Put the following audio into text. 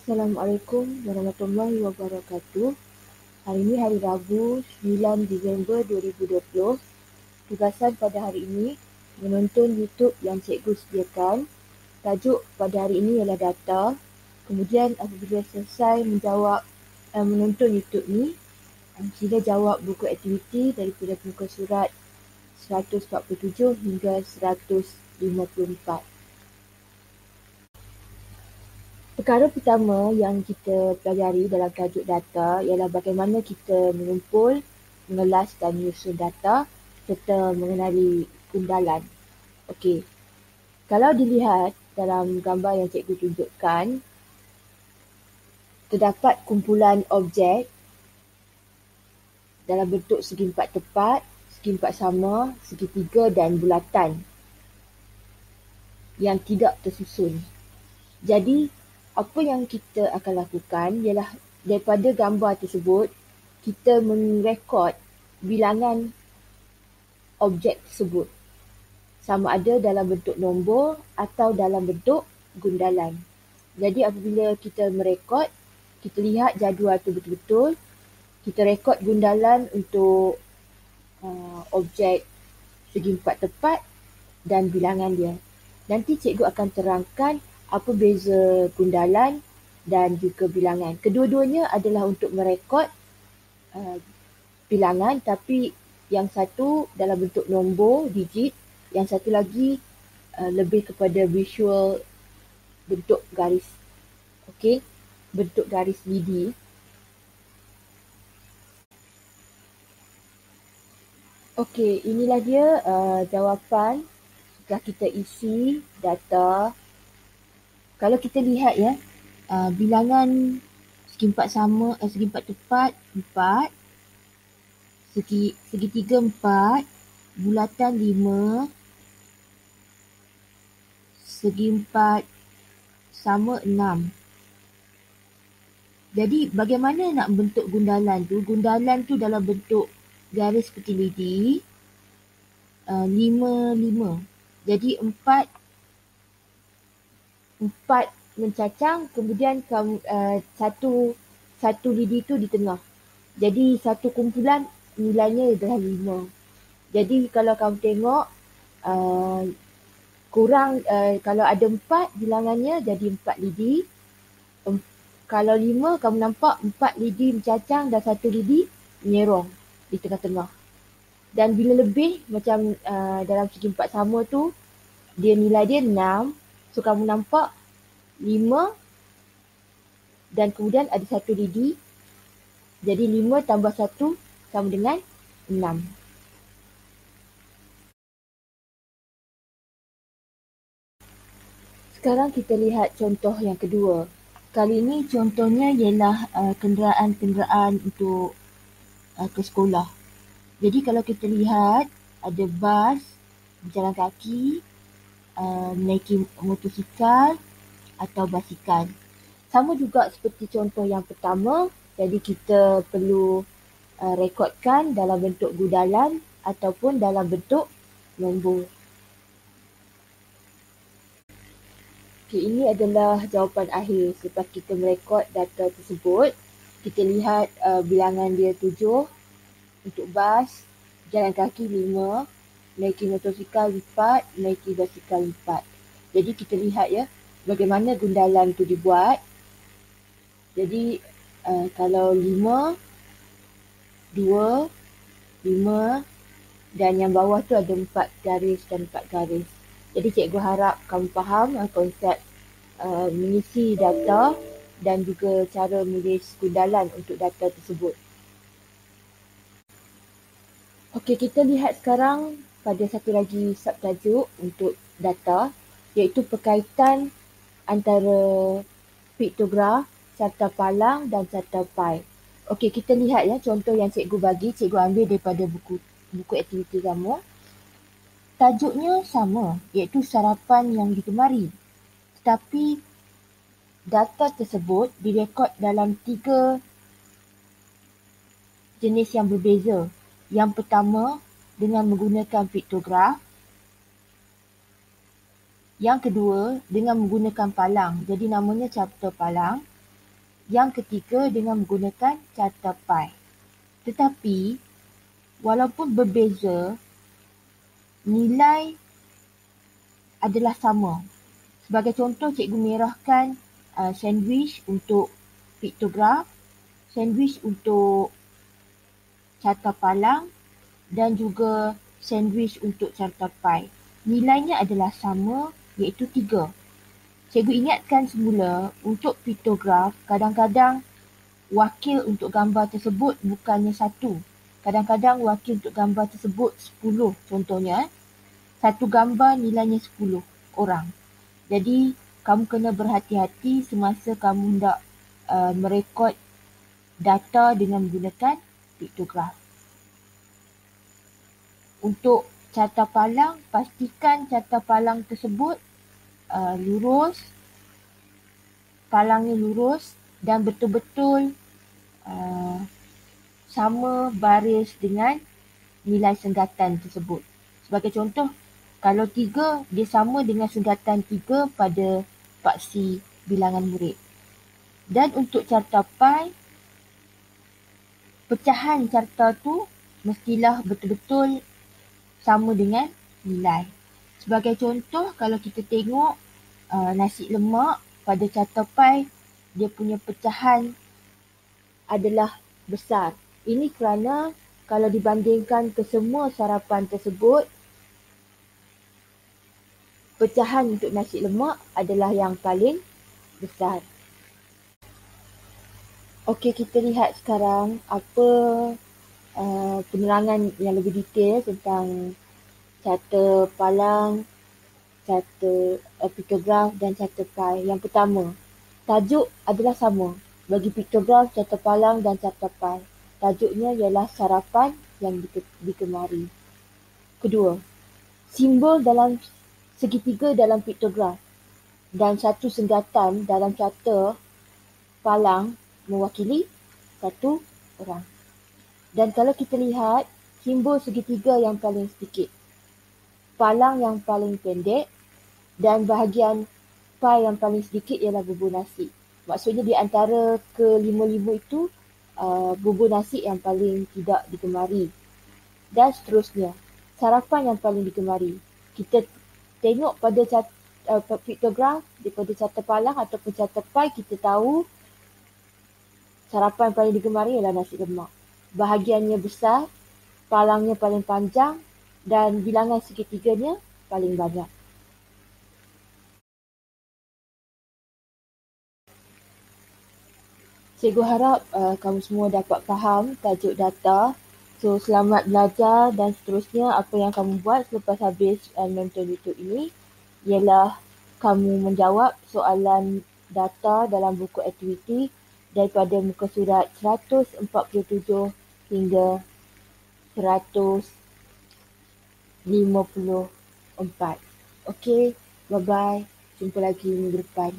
Assalamualaikum warahmatullahi wabarakatuh. Hari ini hari Rabu, 9 Disember 2020. Tugasan pada hari ini menonton YouTube yang cikgu sediakan. Tajuk pada hari ini ialah data. Kemudian apabila selesai menonton YouTube ni, sila jawab buku aktiviti daripada muka surat 147 hingga 154. Perkara pertama yang kita pelajari dalam tajuk data ialah bagaimana kita mengumpul, mengelas dan menyusun data serta mengenali gundalan. Okey, kalau dilihat dalam gambar yang cikgu tunjukkan, terdapat kumpulan objek dalam bentuk segi empat tepat, segi empat sama, segitiga dan bulatan yang tidak tersusun. Jadi, apa yang kita akan lakukan ialah daripada gambar tersebut, kita merekod bilangan objek tersebut. Sama ada dalam bentuk nombor atau dalam bentuk gundalan. Jadi apabila kita merekod, kita lihat jadual itu betul-betul. Kita rekod gundalan untuk objek segi empat tepat dan bilangan dia. Nanti cikgu akan terangkan apa beza gundalan dan juga bilangan. Kedua-duanya adalah untuk merekod bilangan, tapi yang satu dalam bentuk nombor, digit, yang satu lagi lebih kepada visual bentuk garis. Okey, bentuk garis lidi. Okey, inilah dia jawapan setelah kita isi data. Kalau kita lihat ya, bilangan segi empat sama, segi empat tepat 4, segitiga 4, bulatan 5, segi empat sama 6. Jadi bagaimana nak bentuk gundalan tu? Gundalan tu dalam bentuk garis seperti lidi, 5. Jadi 4 mencacang, kemudian satu lidi tu di tengah. Jadi satu kumpulan nilainya adalah 5. Jadi kalau kamu tengok kalau ada 4 bilangannya jadi 4 lidi. Kalau 5 kamu nampak 4 lidi mencacang dan satu lidi menyerong di tengah-tengah. Dan bila lebih macam dalam segi empat sama tu, nilai dia 6. So kamu nampak 5 dan kemudian ada satu lidi. Jadi 5 tambah 1 sama dengan 6. Sekarang kita lihat contoh yang kedua. Kali ini contohnya ialah kenderaan-kenderaan untuk ke sekolah. Jadi kalau kita lihat ada bas, berjalan kaki, menaiki motosikal atau basikal. Sama juga seperti contoh yang pertama, jadi kita perlu rekodkan dalam bentuk gundalan ataupun dalam bentuk nombor. Okay, ini adalah jawapan akhir selepas kita merekod data tersebut. Kita lihat bilangan dia 7, untuk bas, jalan kaki 5, menaiki motosikal 4, menaiki basikal 4. Jadi kita lihat ya, bagaimana gundalan tu dibuat. Jadi kalau 5, 2, 5 dan yang bawah tu ada 4 garis dan 4 garis. Jadi cikgu harap kamu faham konsep mengisi data dan juga cara menulis gundalan untuk data tersebut. Okey, kita lihat sekarang pada satu lagi subtajuk untuk data, iaitu perkaitan antara piktograf, carta palang dan carta pai. Okey, kita lihat ya contoh yang cikgu bagi, cikgu ambil daripada buku aktiviti kamu. Tajuknya sama, iaitu sarapan yang digemari. Tetapi data tersebut direkod dalam 3 jenis yang berbeza. Yang pertama dengan menggunakan piktograf. Yang kedua dengan menggunakan palang. Jadi namanya carta palang. Yang ketiga dengan menggunakan carta pi. Tetapi walaupun berbeza, nilai adalah sama. Sebagai contoh, cikgu merahkan sandwich untuk piktograf, sandwich untuk carta palang dan juga sandwich untuk carta pi. Nilainya adalah sama, iaitu 3. Cikgu ingatkan semula, untuk piktograf, kadang-kadang wakil untuk gambar tersebut bukannya 1. Kadang-kadang wakil untuk gambar tersebut 10 contohnya. Satu gambar nilainya 10 orang. Jadi, kamu kena berhati-hati semasa kamu hendak merekod data dengan menggunakan piktograf. Untuk carta palang, pastikan carta palang tersebut lurus, palangnya lurus dan betul-betul sama baris dengan nilai senggatan tersebut. Sebagai contoh, kalau 3, dia sama dengan senggatan 3 pada paksi bilangan murid. Dan untuk carta pi, pecahan carta tu mestilah betul-betul sama dengan nilai. Sebagai contoh, kalau kita tengok nasi lemak pada carta pi, dia punya pecahan adalah besar. Ini kerana kalau dibandingkan ke semua sarapan tersebut, pecahan untuk nasi lemak adalah yang paling besar. Okey, kita lihat sekarang apa penerangan yang lebih detail tentang carta palang, carta piktograf dan carta pi. Yang pertama, tajuk adalah sama bagi piktograf, carta palang dan carta pi. Tajuknya ialah sarapan yang digemari. Kedua, simbol dalam segitiga dalam piktograf dan satu senggatan dalam carta palang mewakili satu orang. Dan kalau kita lihat, simbol segitiga yang paling sedikit, palang yang paling pendek dan bahagian pi yang paling sedikit ialah bubur nasi. Maksudnya di antara kelima-lima itu, bubur nasi yang paling tidak digemari. Dan seterusnya, sarapan yang paling digemari. Kita tengok pada piktograf, daripada carta palang ataupun carta pi, kita tahu sarapan yang paling digemari ialah nasi lemak. Bahagiannya besar, palangnya paling panjang dan bilangan segitiganya paling banyak. Cikgu harap kamu semua dapat faham tajuk data. So, selamat belajar dan seterusnya apa yang kamu buat selepas habis menonton YouTube ini ialah kamu menjawab soalan data dalam buku aktiviti daripada muka surat 147 hingga 154. Okey, bye-bye. Jumpa lagi minggu depan.